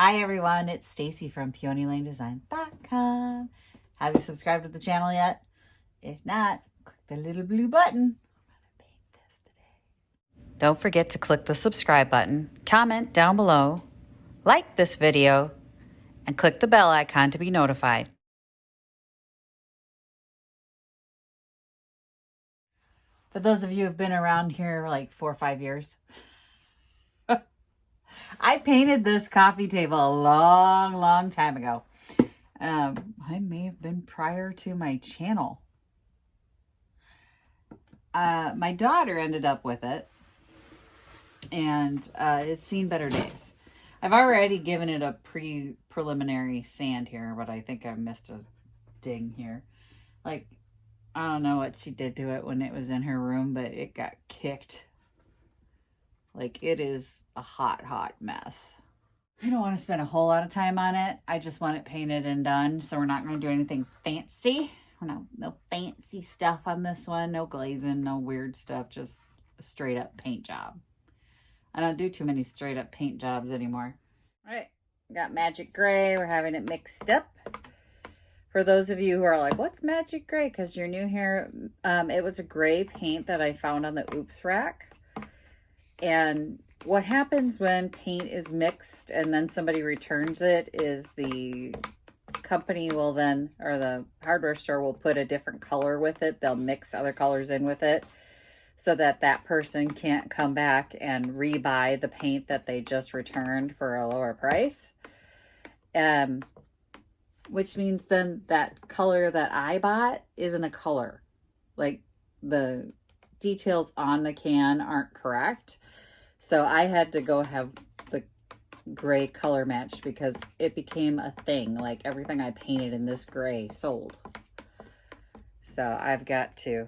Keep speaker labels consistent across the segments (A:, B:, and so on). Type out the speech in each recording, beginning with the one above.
A: Hi everyone, it's Stacy from PeonyLaneDesign.com. Have you subscribed to the channel yet? If not, click the little blue button. Don't forget to click the subscribe button, comment down below, like this video, and click the bell icon to be notified. For those of you who have been around here like 4 or 5 years, I painted this coffee table a long time ago. I may have been prior to my channel. My daughter ended up with it, and it's seen better days. I've already given it a preliminary sand here, but I think I missed a ding here. Like, I don't know what she did to it when it was in her room, but it got kicked. Like, it is a hot mess. I don't want to spend a whole lot of time on it. I just want it painted and done, so we're not going to do anything fancy. No fancy stuff on this one. No glazing, no weird stuff. Just a straight up paint job. I don't do too many straight up paint jobs anymore. All right, got magic gray. We're having it mixed up. For those of you who are like, what's magic gray? Because you're new here. It was a gray paint that I found on the Oops rack. And what happens when paint is mixed and then somebody returns it is the company will then, or the hardware store will put a different color with it. They'll mix other colors in with it so that that person can't come back and rebuy the paint that they just returned for a lower price. Which means then that color that I bought isn't a color. Like, the details on the can aren't correct. So I had to go have the gray color matched because it became a thing. Like, everything I painted in this gray sold. So I've got to,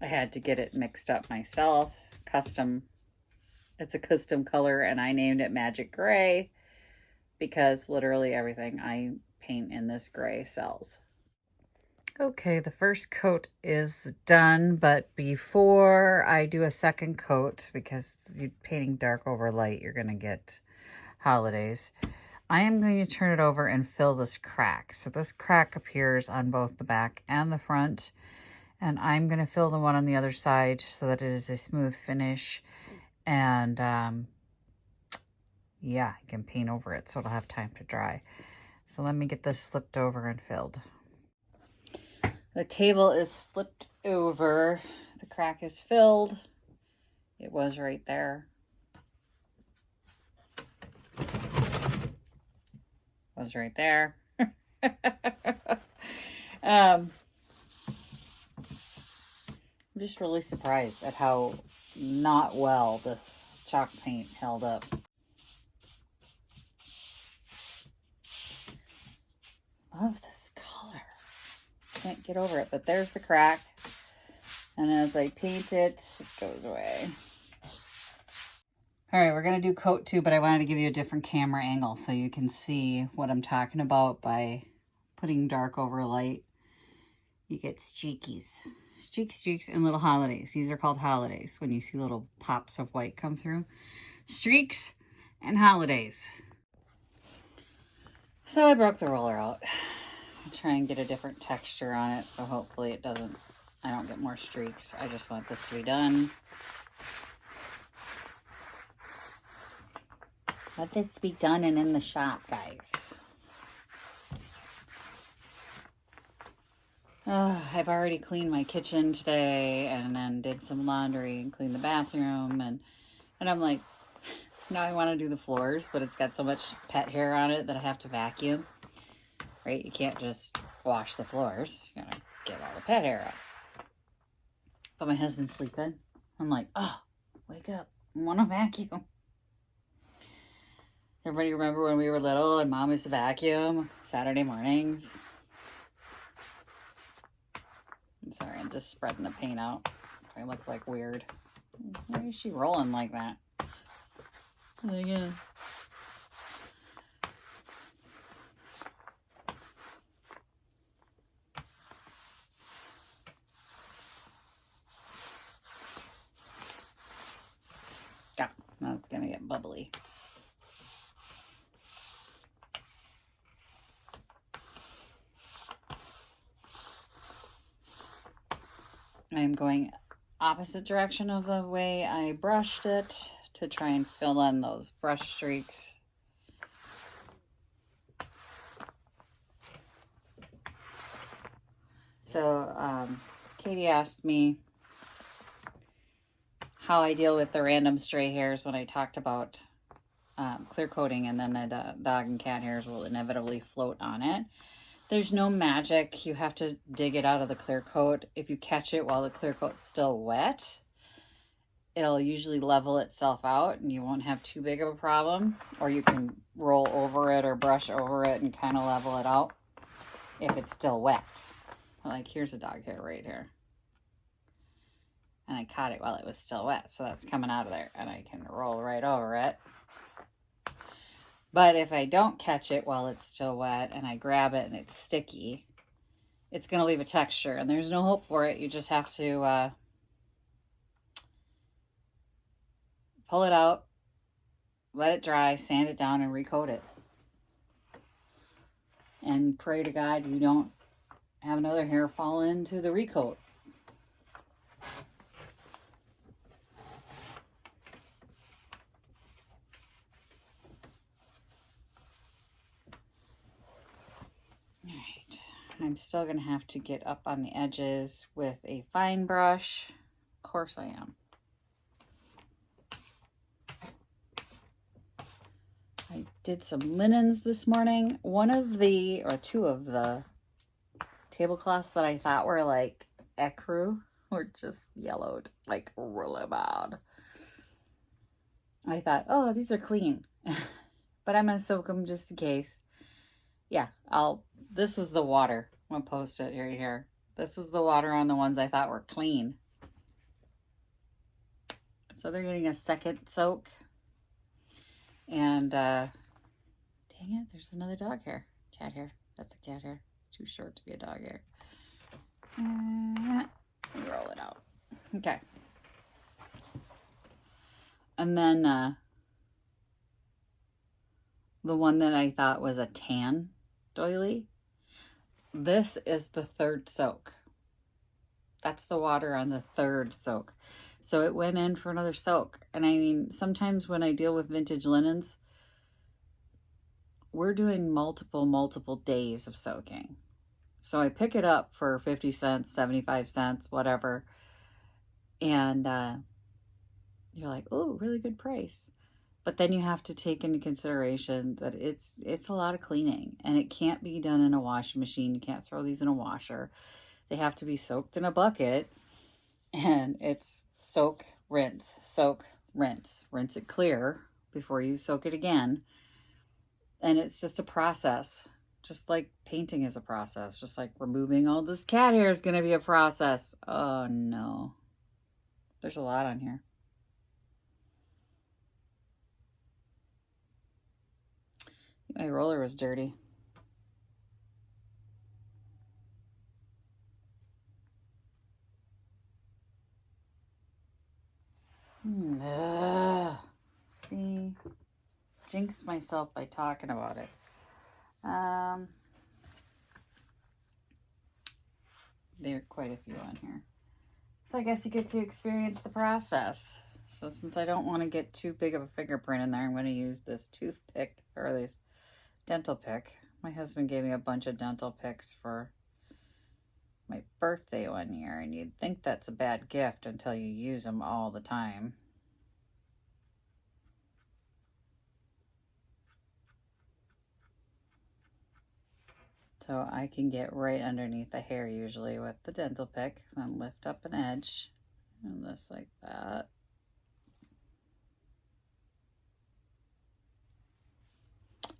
A: I had to get it mixed up myself. It's a custom color, and I named it Magic Gray because literally everything I paint in this gray sells. Okay, the first coat is done, but before I do a second coat, because you're painting dark over light, you're going to get holidays, I am going to turn it over and fill this crack. So this crack appears on both the back and the front, and I'm going to fill the one on the other side so that it is a smooth finish, and yeah, I can paint over it so it'll have time to dry. So let me get this flipped over and filled. The table is flipped over. The crack is filled. It was right there. Was right there. I'm just really surprised at how not well this chalk paint held up. Love this color. Can't get over it, but there's the crack, and as I paint it, it goes away. All right, we're gonna do coat 2, but I wanted to give you a different camera angle so you can see what I'm talking about. By putting dark over light, you get streaks and little holidays. These are called holidays when you see little pops of white come through. Streaks and holidays. So I broke the roller out. I'll try and get a different texture on it, so hopefully I don't get more streaks. I just want this to be done. Let this be done and in the shop, guys. I've already cleaned my kitchen today, and then did some laundry and cleaned the bathroom, and I'm like, now I want to do the floors, but it's got so much pet hair on it that I have to vacuum. Right? You can't just wash the floors. You gotta get all the pet hair out. But my husband's sleeping. I'm like, oh, wake up. I want to vacuum. Everybody remember when we were little and Mom used to vacuum Saturday mornings? I'm sorry, I'm just spreading the paint out. I look like weird. Why is she rolling like that? Again. That's gonna get bubbly. I'm going opposite direction of the way I brushed it to try and fill in those brush streaks. So Katie asked me how I deal with the random stray hairs when I talked about clear coating, and then the dog and cat hairs will inevitably float on it. There's no magic. You have to dig it out of the clear coat. If you catch it while the clear coat's still wet, it'll usually level itself out and you won't have too big of a problem. Or you can roll over it or brush over it and kind of level it out if it's still wet. Like here's a dog hair right here. And I caught it while it was still wet, so that's coming out of there. And I can roll right over it. But if I don't catch it while it's still wet and I grab it and it's sticky, it's going to leave a texture. And there's no hope for it. You just have to pull it out, let it dry, sand it down, and recoat it. And pray to God you don't have another hair fall into the recoat. I'm still going to have to get up on the edges with a fine brush. Of course I am. I did some linens this morning. One of the, or two of the tablecloths that I thought were like ecru were just yellowed, like really bad. I thought, oh, these are clean. But I'm going to soak them just in case. Yeah, this was the water. I'm going to post it right here. This was the water on the ones I thought were clean. So they're getting a second soak. And, dang it, there's another dog hair. Cat hair. That's a cat hair. It's too short to be a dog hair. Roll it out. Okay. And then, the one that I thought was a tan doily. This is the third soak. That's the water on the third soak. So it went in for another soak. And I mean, sometimes when I deal with vintage linens, we're doing multiple days of soaking. So I pick it up for 50 cents, 75 cents, whatever. And you're like, oh, really good price. But then you have to take into consideration that it's a lot of cleaning, and it can't be done in a washing machine. You can't throw these in a washer. They have to be soaked in a bucket, and it's soak, rinse, soak, rinse. Rinse it clear before you soak it again. And it's just a process, just like painting is a process, just like removing all this cat hair is going to be a process. Oh no, there's a lot on here. My roller was dirty. See, jinxed myself by talking about it. There are quite a few on here. So I guess you get to experience the process. So since I don't want to get too big of a fingerprint in there, I'm going to use this toothpick, or this dental pick. My husband gave me a bunch of dental picks for my birthday one year, and you'd think that's a bad gift until you use them all the time. So I can get right underneath the hair usually with the dental pick, then lift up an edge, and just like that.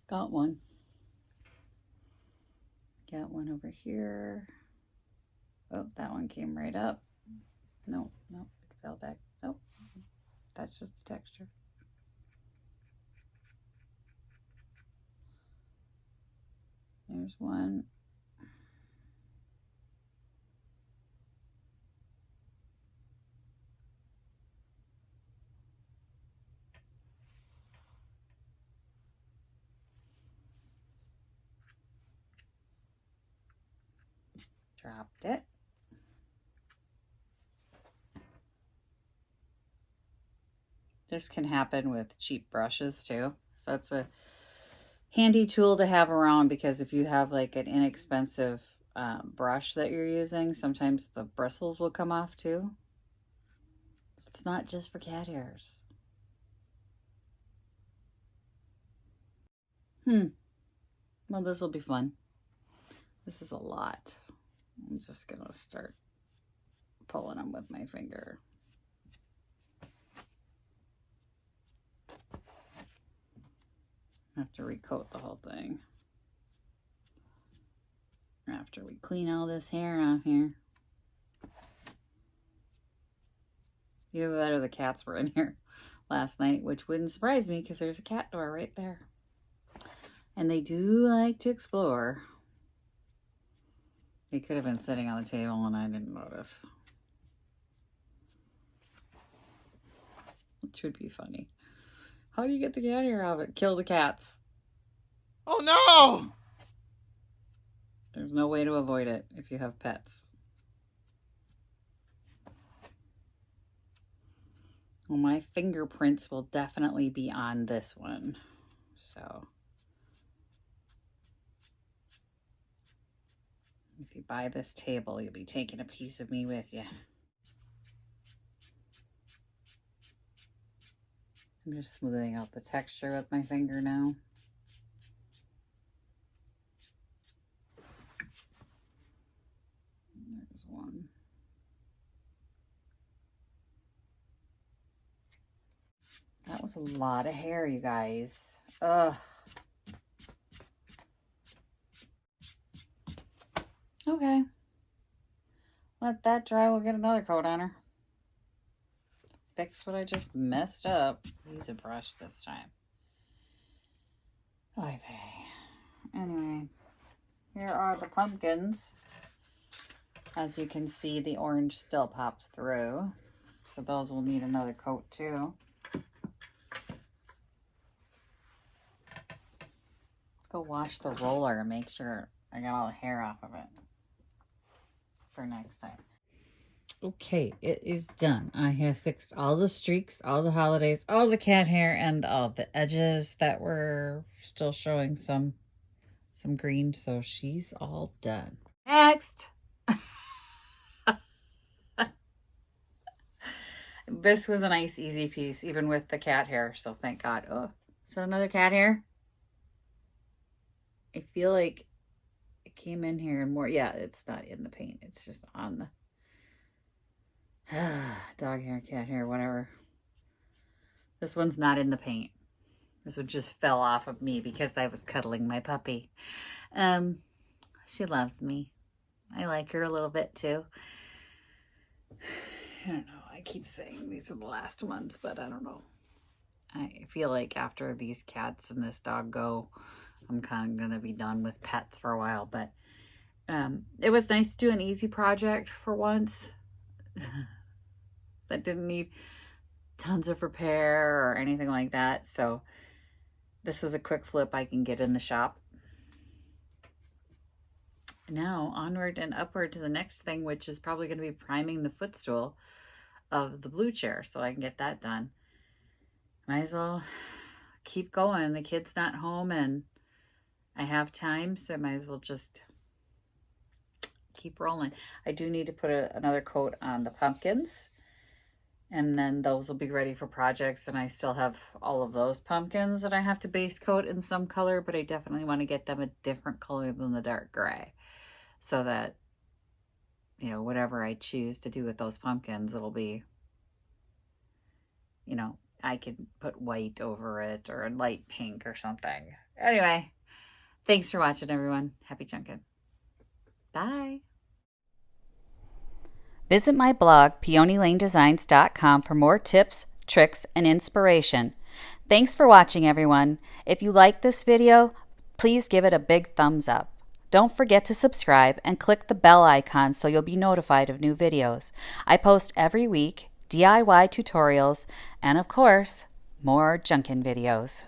A: Got one. Got one over here. Oh, that one came right up. No, it fell back. Nope, that's just the texture. There's one. Dropped it. This can happen with cheap brushes too. So it's a handy tool to have around, because if you have like an inexpensive brush that you're using, sometimes the bristles will come off too. So it's not just for cat hairs. Well, this will be fun. This is a lot. I'm just gonna start pulling them with my finger. I have to recoat the whole thing after we clean all this hair off here. Either that or the cats were in here last night, which wouldn't surprise me because there's a cat door right there. And they do like to explore. They could have been sitting on the table and I didn't notice. Which would be funny. How do you get the cat hair out of it? Kill the cats.
B: Oh no!
A: There's no way to avoid it if you have pets. Well, my fingerprints will definitely be on this one. So if you buy this table, you'll be taking a piece of me with you. I'm just smoothing out the texture with my finger now. There's one. That was a lot of hair, you guys. Ugh. Okay. Let that dry. We'll get another coat on her. Fix what I just messed up. Use a brush this time. Okay. Anyway, here are the pumpkins. As you can see, the orange still pops through. So those will need another coat too. Let's go wash the roller and make sure I got all the hair off of it for next time. Okay, it is done. I have fixed all the streaks, all the holidays, all the cat hair, and all the edges that were still showing some green. So she's all done. Next! This was a nice, easy piece, even with the cat hair. So thank God. Oh, is that another cat hair? I feel like it came in here and more. Yeah, it's not in the paint. It's just on the dog hair, cat hair, whatever. This one's not in the paint. This one just fell off of me because I was cuddling my puppy. She loves me. I like her a little bit too. I don't know. I keep saying these are the last ones, but I don't know. I feel like after these cats and this dog go, I'm kind of going to be done with pets for a while. But it was nice to do an easy project for once. That didn't need tons of repair or anything like that. So this was a quick flip I can get in the shop. Now onward and upward to the next thing, which is probably going to be priming the footstool of the blue chair so I can get that done. Might as well keep going. The kid's not home and I have time, so I might as well just keep rolling. I do need to put another coat on the pumpkins, and then those will be ready for projects. And I still have all of those pumpkins that I have to base coat in some color, but I definitely want to get them a different color than the dark gray, so that, you know, whatever I choose to do with those pumpkins, it'll be, you know, I could put white over it or a light pink or something. Anyway, thanks for watching, everyone. Happy chunkin'. Bye. Visit my blog, peonylanedesigns.com, for more tips, tricks, and inspiration. Thanks for watching, everyone. If you like this video, please give it a big thumbs up. Don't forget to subscribe and click the bell icon so you'll be notified of new videos. I post every week DIY tutorials and, of course, more Junkin' videos.